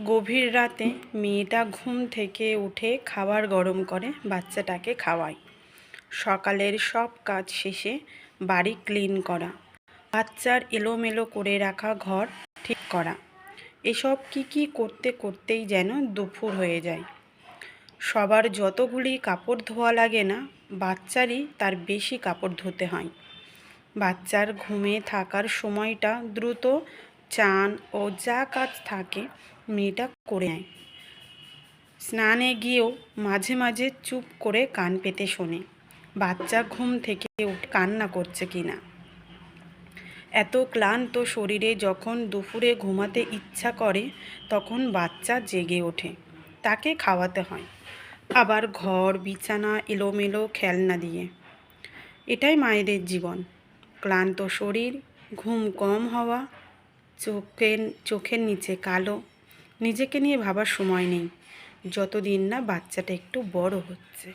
গভীর রাতে মেয়েটা ঘুম থেকে উঠে খাবার গরম করে বাচ্চাটাকে খাওয়ায়। সকালের সব কাজ শেষে বাড়ি ক্লিন করা, বাচ্চার এলোমেলো করে রাখা ঘর ঠিক করা, এসব কি করতে করতেই যেন দুপুর হয়ে যায়। সবার যতগুলি কাপড় ধোয়া লাগে না, বাচ্চারই তার বেশি কাপড় ধুতে হয়। বাচ্চার ঘুমে থাকার সময়টা দ্রুত চান ও যা কাজ থাকে মেয়েটা করে নেয়। স্নানে গিয়েও মাঝে মাঝে চুপ করে কান পেতে শোনে বাচ্চা ঘুম থেকে উঠে কান্না করছে কিনা। এত ক্লান্ত শরীরে যখন দুপুরে ঘুমাতে ইচ্ছা করে তখন বাচ্চা জেগে ওঠে, তাকে খাওয়াতে হয়, আবার ঘর বিছানা এলোমেলো খেলনা দিয়ে। এটাই মায়েদের জীবন। ক্লান্ত শরীর, ঘুম কম হওয়া, চোখের নিচে কালো, নিজেকে নিয়ে ভাবার সময় নেই যতদিন না বাচ্চাটা একটু বড় হচ্ছে।